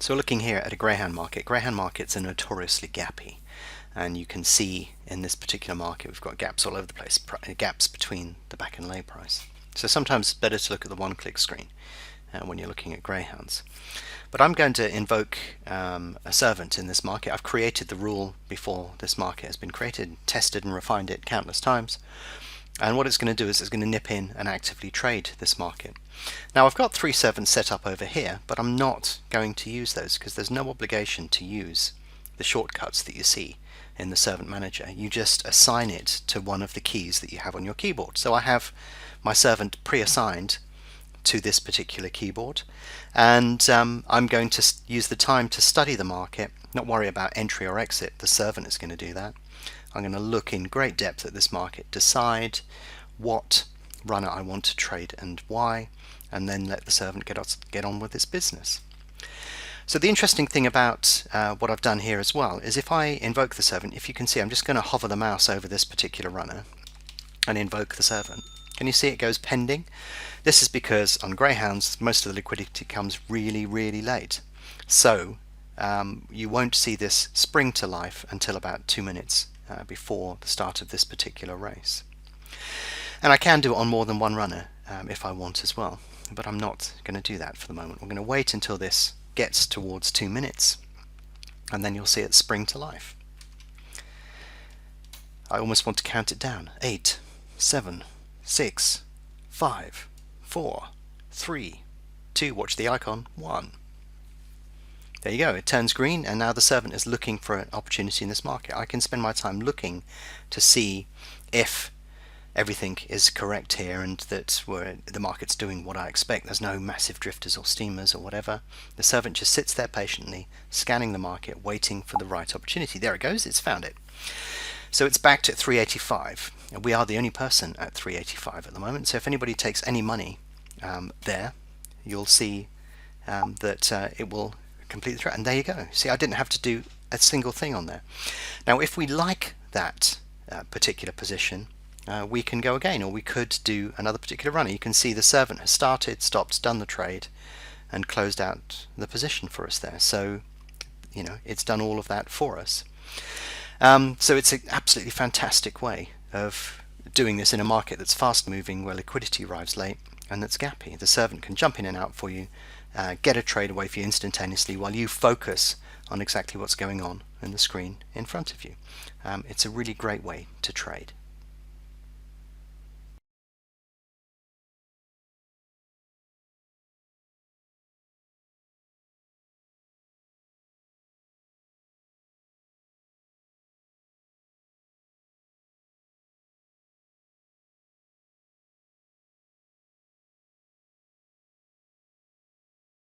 So we're looking here at a Greyhound market. Greyhound markets are notoriously gappy, and you can see in this particular market we've got gaps all over the place, gaps between the back and lay price. So sometimes it's better to look at the one-click screen when you're looking at Greyhounds. But I'm going to invoke a servant in this market. I've created the rule before this market has been created, tested and refined it countless times. And what it's going to do is it's going to nip in and actively trade this market. Now I've got 3 servants set up over here, but I'm not going to use those because there's no obligation to use the shortcuts that you see in the servant manager. You just assign it to one of the keys that you have on your keyboard. So I have my servant pre-assigned to this particular keyboard, and I'm going to use the time to study the market, not worry about entry or exit. The servant is going to do that. I'm going to look in great depth at this market, decide what runner I want to trade and why, and then let the servant get on with its business. So the interesting thing about what I've done here as well is if I invoke the servant, if you can see, I'm just going to hover the mouse over this particular runner and invoke the servant. Can you see it goes pending? This is because on Greyhounds most of the liquidity comes really late, so you won't see this spring to life until about 2 minutes before the start of this particular race. And I can do it on more than one runner if I want as well, but I'm not going to do that for the moment. We're going to wait until this gets towards 2 minutes, and then you'll see it spring to life. I almost want to count it down. 8, 7, 6, 5, 4, 3, 2, watch the icon, 1. There you go, it turns green, and now the servant is looking for an opportunity in this market. I can spend my time looking to see if everything is correct here and that the market's doing what I expect. There's no massive drifters or steamers or whatever. The servant just sits there patiently, scanning the market, waiting for the right opportunity. There it goes, it's found it. So it's backed at 385. We are the only person at 385 at the moment, so if anybody takes any money there, you'll see that it will complete the trade. And there you go. See, I didn't have to do a single thing on there. Now if we like that particular position, we can go again, or we could do another particular runner. You can see the servant has started, stopped, done the trade, and closed out the position for us there. So, you know, it's done all of that for us. So it's an absolutely fantastic way of doing this in a market that's fast moving, where liquidity arrives late and that's gappy. The servant can jump in and out for you, get a trade away for you instantaneously while you focus on exactly what's going on in the screen in front of you. It's a really great way to trade.